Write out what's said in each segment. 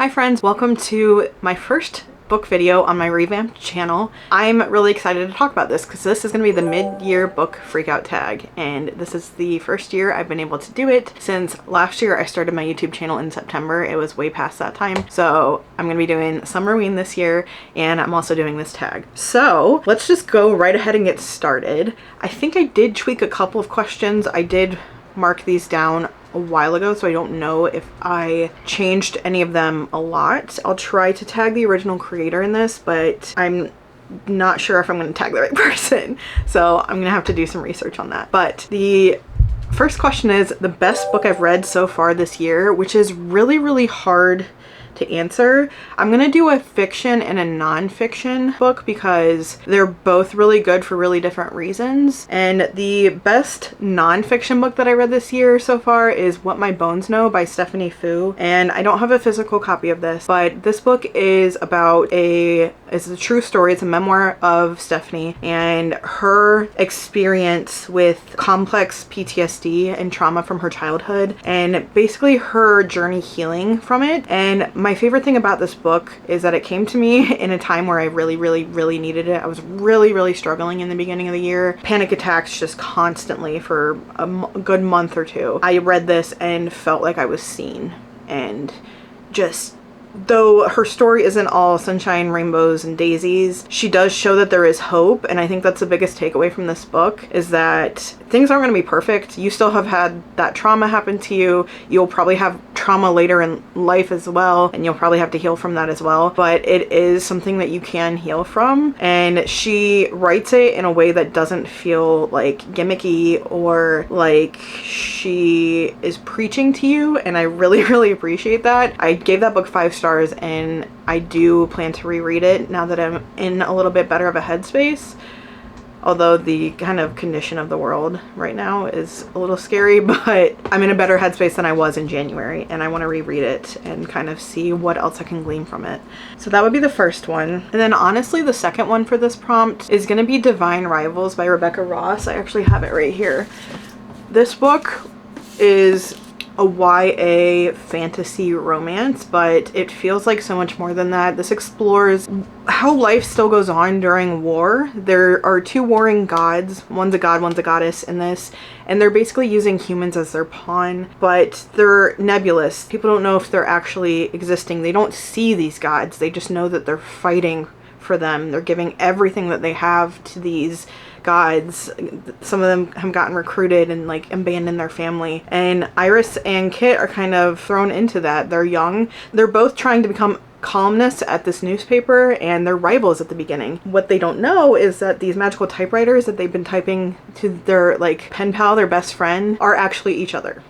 Hi friends, welcome to my first book video on my revamped channel. I'm really excited to talk about this because this is going to be the mid-year book freakout tag, and this is the first year I've been able to do it since last year. I started my YouTube channel in September. It was way past that time, so I'm going to be doing Summerween this year, and I'm also doing this tag. So let's just go right ahead and get started. I think I did tweak a couple of questions. I did mark these down a while ago, so I don't know if I changed any of them a lot. I'll try to tag the original creator in this, but I'm not sure if I'm going to tag the right person, so I'm going to have to do some research on that. But the first question is the best book I've read so far this year, which is really hard to answer. I'm gonna do a fiction and a non-fiction book because they're both really good for really different reasons. And the best non-fiction book that I read this year so far is What My Bones Know by Stephanie Fu. And I don't have a physical copy of this, but this book is about it's a true story. It's a memoir of Stephanie and her experience with complex PTSD and trauma from her childhood, and basically her journey healing from it. And my favorite thing about this book is that it came to me in a time where I really needed it. I was really struggling in the beginning of the year. Panic attacks just constantly for a good month or two. I read this and felt like I was seen, and just, though her story isn't all sunshine, rainbows, and daisies, she does show that there is hope. And I think that's the biggest takeaway from this book, is that things aren't going to be perfect. You still have had that trauma happen to you. You'll probably have trauma later in life as well, and you'll probably have to heal from that as well. But it is something that you can heal from. And she writes it in a way that doesn't feel like gimmicky or like she is preaching to you. And I really appreciate that. I gave that book 5 stars, and I do plan to reread it now that I'm in a little bit better of a headspace. Although the kind of condition of the world right now is a little scary, but I'm in a better headspace than I was in January, and I want to reread it and kind of see what else I can glean from it. So that would be the first one. And then honestly, the second one for this prompt is going to be Divine Rivals by Rebecca Ross. I actually have it right here. This book is a YA fantasy romance, but it feels like so much more than that. This explores how life still goes on during war. There are 2 warring gods. One's a god, one's a goddess in this, and they're basically using humans as their pawn, but they're nebulous. People don't know if they're actually existing. They don't see these gods. They just know that they're fighting for them. They're giving everything that they have to these gods. Some of them have gotten recruited and like abandoned their family, and Iris and Kit are kind of thrown into that. They're young. They're both trying to become columnists at this newspaper, and they're rivals at the beginning. What they don't know is that these magical typewriters that they've been typing to their like pen pal, their best friend, are actually each other.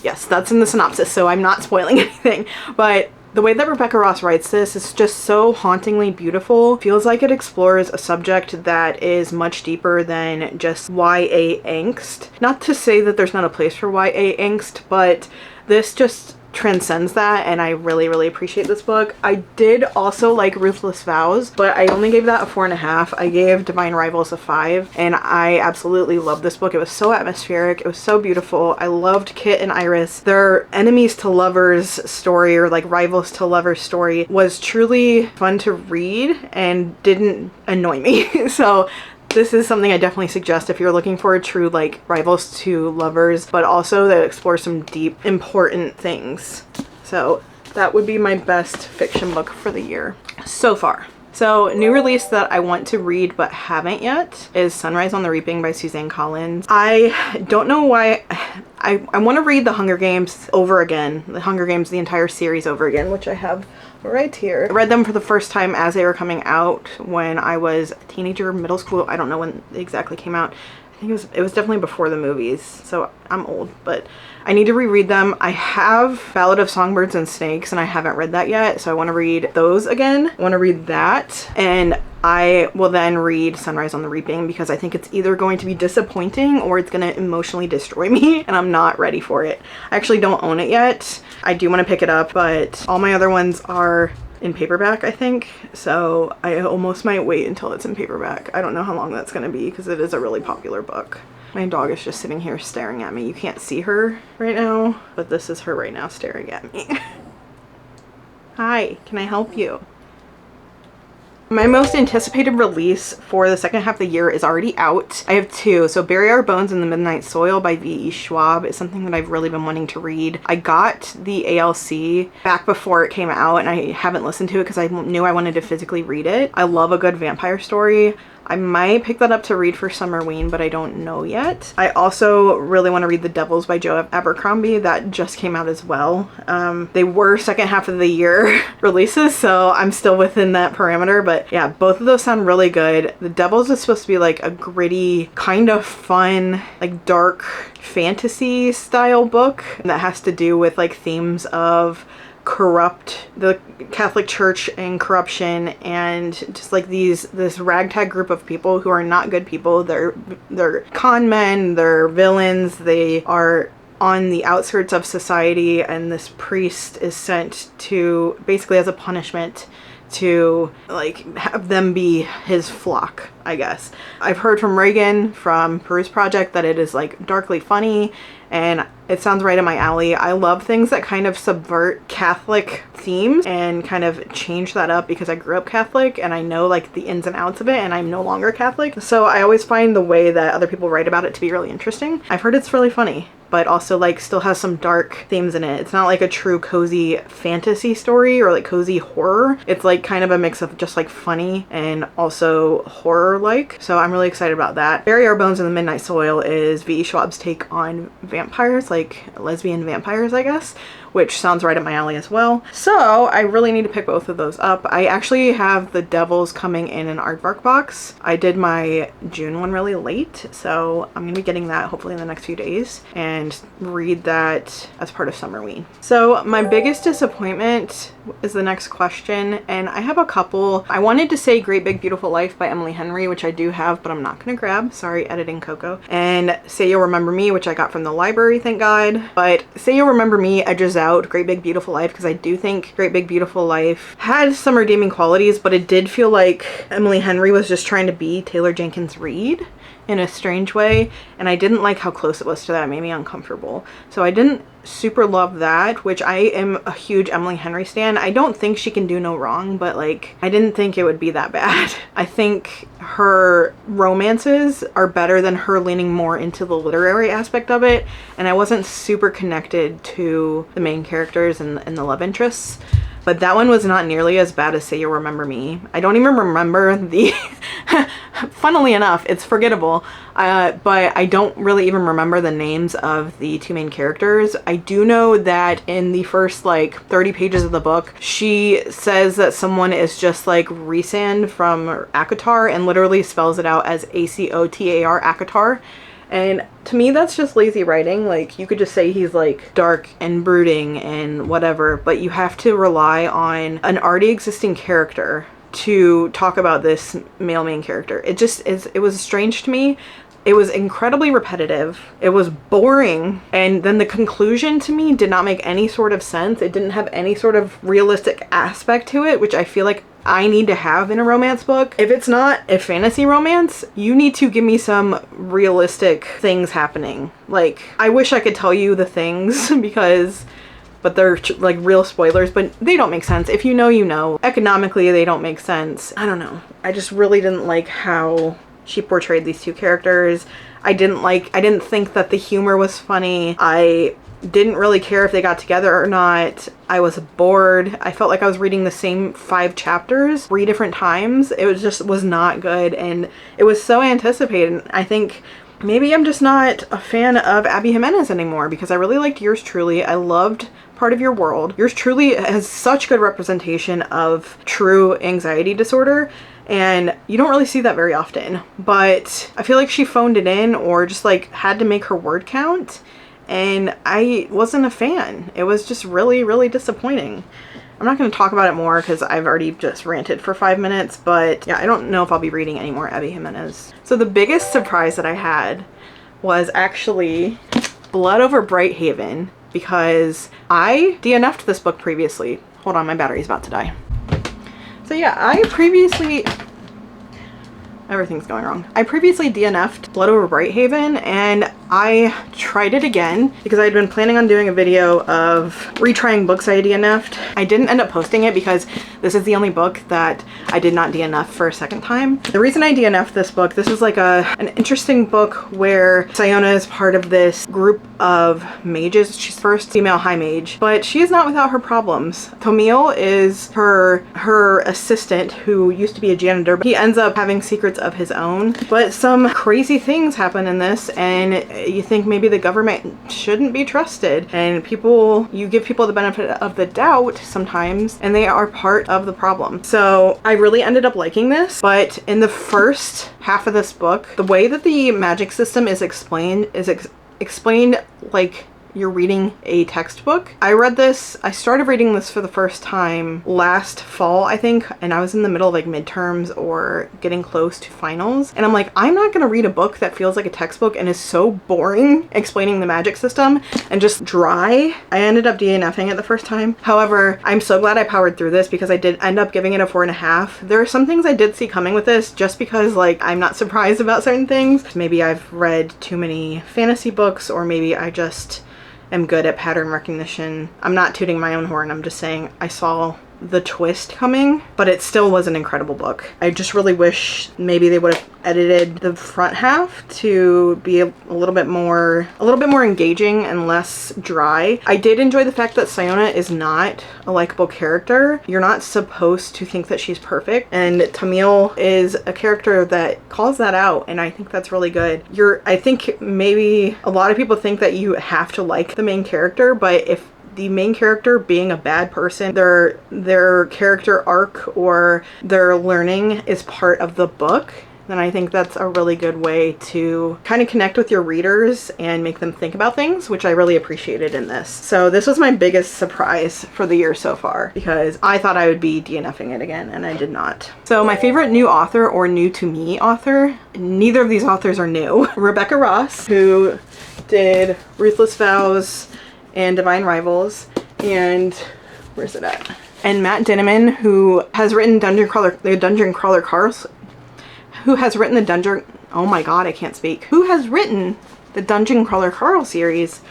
Yes, that's in the synopsis, so I'm not spoiling anything, but the way that Rebecca Ross writes this is just so hauntingly beautiful. Feels like it explores a subject that is much deeper than just YA angst. Not to say that there's not a place for YA angst, but this just transcends that, and I really appreciate this book. I did also like Ruthless Vows, but I only gave that a 4.5. I gave Divine Rivals a 5, and I absolutely loved this book. It was so atmospheric. It was so beautiful. I loved Kit and Iris. Their enemies to lovers story, or like rivals to lovers story, was truly fun to read and didn't annoy me. So this is something I definitely suggest if you're looking for a true like rivals to lovers, but also that explores some deep, important things. So that would be my best fiction book for the year so far. So new release that I want to read but haven't yet is Sunrise on the Reaping by Suzanne Collins. I don't know why I want to read The Hunger Games over again. The Hunger Games, the entire series over again, which I have right here. I read them for the first time as they were coming out when I was a teenager, middle school. I don't know when they exactly came out. I think it was definitely before the movies, so I'm old, but I need to reread them. I have Ballad of Songbirds and Snakes, and I haven't read that yet, so I want to read those again. I want to read that, and I will then read Sunrise on the Reaping because I think it's either going to be disappointing or it's going to emotionally destroy me, and I'm not ready for it. I actually don't own it yet. I do want to pick it up, but all my other ones are in paperback, I think, so I almost might wait until it's in paperback. I don't know how long that's going to be because it is a really popular book. My dog is just sitting here staring at me. You can't see her right now, but this is her right now staring at me. Hi, can I help you? My most anticipated release for the second half of the year is already out. I have two. So Bury Our Bones in the Midnight Soil by V.E. Schwab is something that I've really been wanting to read. I got the ALC back before it came out and I haven't listened to it because I knew I wanted to physically read it. I love a good vampire story. I might pick that up to read for Summerween, but I don't know yet. I also really want to read The Devils by Joe Abercrombie. That just came out as well. They were second half of the year releases, so I'm still within that parameter. But yeah, both of those sound really good. The Devils is supposed to be like a gritty, kind of fun, like dark fantasy style book that has to do with like themes of the Catholic Church and corruption, and just like this ragtag group of people who are not good people. They're con men, they're villains, they are on the outskirts of society, and this priest is sent to basically as a punishment to like have them be his flock, I guess. I've heard from Reagan from Peruse Project that it is like darkly funny, and it sounds right in my alley. I love things that kind of subvert Catholic themes and kind of change that up because I grew up Catholic and I know like the ins and outs of it, and I'm no longer Catholic. So I always find the way that other people write about it to be really interesting. I've heard it's really funny, but also like still has some dark themes in it. It's not like a true cozy fantasy story or like cozy horror. It's like kind of a mix of just like funny and also horror-like. So I'm really excited about that. Bury Our Bones in the Midnight Soil is V.E. Schwab's take on vampires, like lesbian vampires, I guess, which sounds right up my alley as well. So I really need to pick both of those up. I actually have The Devils coming in an aardvark box. I did my June one really late, so I'm gonna be getting that hopefully in the next few days and read that as part of Summerween. So my biggest disappointment is the next question, and I have a couple. I wanted to say Great Big Beautiful Life by Emily Henry, which I do have, but I'm not gonna grab. Sorry, editing Coco. And Say You'll Remember Me, which I got from the library, thank God. But Say You'll Remember Me edges out Great Big Beautiful Life because I do think Great Big Beautiful Life had some redeeming qualities, but it did feel like Emily Henry was just trying to be Taylor Jenkins Reid in a strange way, and I didn't like how close it was to that. It made me uncomfortable. So I didn't super love that, which I am a huge Emily Henry stan. I don't think she can do no wrong, but like I didn't think it would be that bad. I think her romances are better than her leaning more into the literary aspect of it, and I wasn't super connected to the main characters and the love interests. But that one was not nearly as bad as Say You'll Remember Me. I don't even remember the... Funnily enough, it's forgettable, but I don't really even remember the names of the two main characters. I do know that in the first like 30 pages of the book, she says that someone is just like Rhysand from ACOTAR and literally spells it out as ACOTAR, ACOTAR. And to me, that's just lazy writing. Like, you could just say he's like dark and brooding and whatever, but you have to rely on an already existing character to talk about this male main character. It just is, it was strange to me. It was incredibly repetitive. It was boring. And then the conclusion to me did not make any sort of sense. It didn't have any sort of realistic aspect to it, which I feel like I need to have in a romance book. If it's not a fantasy romance, you need to give me some realistic things happening. Like, I wish I could tell you the things but they're like real spoilers, but they don't make sense. If you know, you know. Economically, they don't make sense. I don't know. I just really didn't like how she portrayed these two characters. I didn't think that the humor was funny. I didn't really care if they got together or not. I was bored. I felt like I was reading the same 5 chapters 3 different times. It was not good, and it was so anticipated. I think maybe I'm just not a fan of Abby Jimenez anymore because I really liked Yours Truly. I loved Part of Your World. Yours Truly has such good representation of true anxiety disorder, and you don't really see that very often. But I feel like she phoned it in or just like had to make her word count, and I wasn't a fan. It was just really, really disappointing. I'm not going to talk about it more because I've already just ranted for 5 minutes, but yeah, I don't know if I'll be reading any more Abby Jimenez. So the biggest surprise that I had was actually Blood Over Brighthaven, because I DNF'd this book previously. Hold on, my battery's about to die. So yeah, everything's going wrong. I previously DNF'd Blood Over Brighthaven, and I tried it again because I'd been planning on doing a video of retrying books I DNF'd. I didn't end up posting it because this is the only book that I did not DNF for a second time. The reason I DNF'd this book, this is like an interesting book where Siona is part of this group of mages. She's the first female high mage, but she is not without her problems. Tomil is her assistant who used to be a janitor, but he ends up having secrets of his own. But some crazy things happen in this, and you think maybe the government shouldn't be trusted, and you give people the benefit of the doubt sometimes, and they are part of the problem. So I really ended up liking this, but in the first half of this book, the way that the magic system is explained like you're reading a textbook. I started reading this for the first time last fall, I think, and I was in the middle of like midterms or getting close to finals. And I'm like, I'm not gonna read a book that feels like a textbook and is so boring explaining the magic system and just dry. I ended up DNFing it the first time. However, I'm so glad I powered through this because I did end up giving it a 4.5. There are some things I did see coming with this just because like I'm not surprised about certain things. Maybe I've read too many fantasy books, or maybe I just am good at pattern recognition. I'm not tooting my own horn, I'm just saying I saw the twist coming, but it still was an incredible book. I just really wish maybe they would have edited the front half to be a little bit more engaging and less dry. I did enjoy the fact that Siona is not a likable character. You're not supposed to think that she's perfect, and Tomil is a character that calls that out, and I think that's really good. I think maybe a lot of people think that you have to like the main character, but if the main character being a bad person, their character arc or their learning is part of the book, then I think that's a really good way to kind of connect with your readers and make them think about things, which I really appreciated in this. So this was my biggest surprise for the year so far because I thought I would be DNFing it again and I did not. So my favorite new author or new to me author, neither of these authors are new. Rebecca Ross, who did Ruthless Vows and Divine Rivals, and where's it at? And Matt Dinniman, who has written who has written the Dungeon Crawler Carl series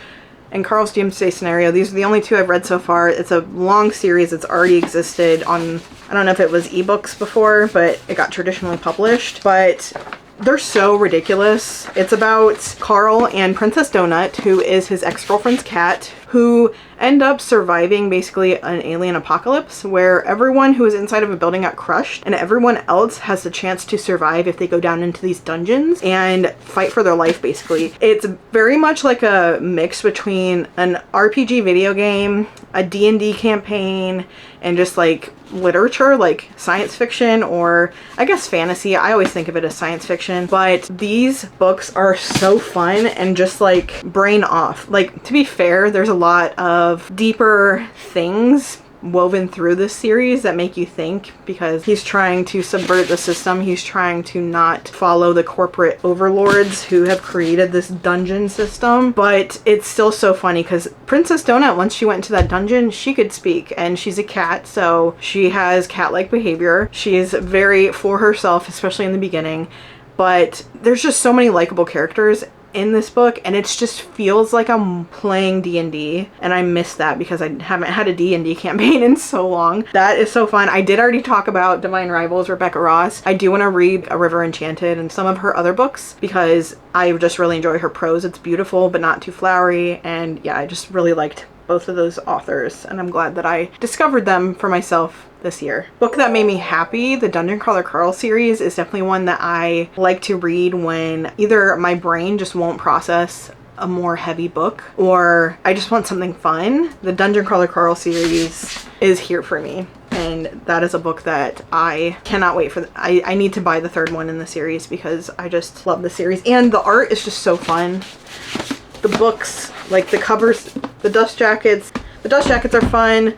and Carl's Doomsday Scenario. These are the only two I've read so far. It's a long series. It's already existed on, I don't know if it was ebooks before, but it got traditionally published. But they're so ridiculous. It's about Carl and Princess Donut, who is his ex-girlfriend's cat, who end up surviving basically an alien apocalypse where everyone who is inside of a building got crushed and everyone else has the chance to survive if they go down into these dungeons and fight for their life basically. It's very much like a mix between an RPG video game, a D&D campaign, and just like literature, like science fiction, or I guess fantasy. I always think of it as science fiction, but these books are so fun and just like brain off. Like, to be fair, there's a lot of deeper things woven through this series that make you think, because he's trying to subvert the system. He's trying to not follow the corporate overlords who have created this dungeon system. But it's still so funny because Princess Donut, once she went into that dungeon, she could speak, and she's a cat, so she has cat-like behavior. She is very for herself, especially in the beginning. But there's just so many likable characters in this book, and it just feels like I'm playing D&D, and I miss that because I haven't had a D&D campaign in so long. That is so fun. I did already talk about Divine Rivals, Rebecca Ross. I do want to read A River Enchanted and some of her other books because I just really enjoy her prose. It's beautiful but not too flowery, and yeah, I just really liked both of those authors, and I'm glad that I discovered them for myself this year. Book that made me happy, the Dungeon Crawler Carl series, is definitely one that I like to read when either my brain just won't process a more heavy book or I just want something fun. The Dungeon Crawler Carl series is here for me, and that is a book that I cannot wait for. I need to buy the third one in the series because I just love the series, and the art is just so fun. The books, like the covers, the dust jackets are fun.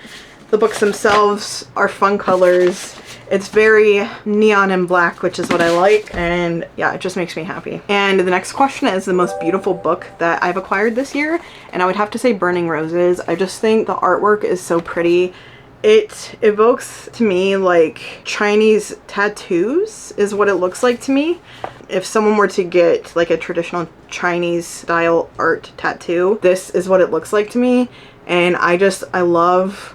The books themselves are fun colors. It's very neon and black, which is what I like, and yeah, it just makes me happy. And the next question is the most beautiful book that I've acquired this year, and I would have to say Burning Roses. I just think the artwork is so pretty. It evokes to me like Chinese tattoos is what it looks like to me. if someone were to get like a traditional Chinese style art tattoo, this is what it looks like to me. And I love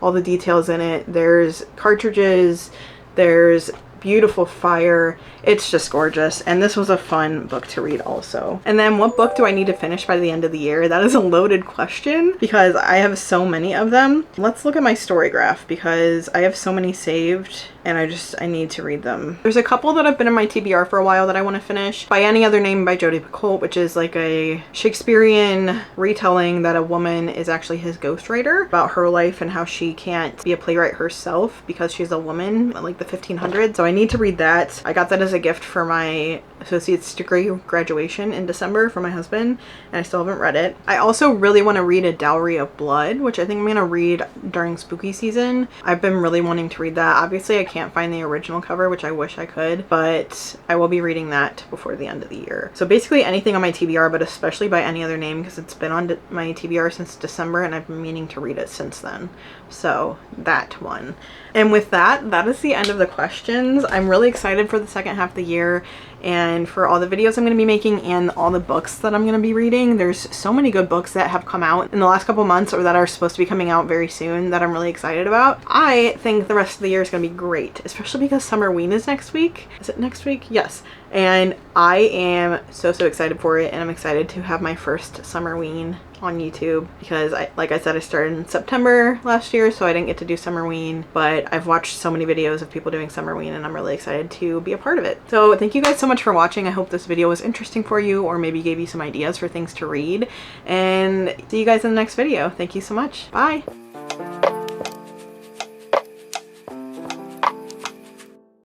all the details in it. There's cartridges, there's beautiful fire. It's just gorgeous, and this was a fun book to read also. And then what book do I need to finish by the end of the year? That is a loaded question because I have so many of them. Let's look at my storygraph because I have so many saved and I need to read them. There's a couple that have been in my TBR for a while that I want to finish. By Any Other Name by Jodi Picoult, which is like a Shakespearean retelling that a woman is actually his ghostwriter about her life and how she can't be a playwright herself because she's a woman in like the 1500s. So I need to read that. I got that as a gift for my associate's degree graduation in December from my husband, and I still haven't read it. I also really want to read A Dowry of Blood, which I think I'm gonna read during spooky season. I've been really wanting to read that. Obviously I can't find the original cover, which I wish I could, but I will be reading that before the end of the year. So basically anything on my TBR, but especially By Any Other Name because it's been on my TBR since December and I've been meaning to read it since then. So that one. And with that, that is the end of the questions. I'm really excited for the second half of the year and for all the videos I'm going to be making and all the books that I'm going to be reading. There's so many good books that have come out in the last couple months or that are supposed to be coming out very soon that I'm really excited about. I think the rest of the year is going to be great, especially because Summerween is next week. Is it next week? Yes. And I am so excited for it, and I'm excited to have my first Summerween on YouTube because like I said, I started in September last year, so I didn't get to do Summerween, but I've watched so many videos of people doing Summerween and I'm really excited to be a part of it. So thank you guys so much for watching. I hope this video was interesting for you or maybe gave you some ideas for things to read, and see you guys in the next video. Thank you so much. Bye.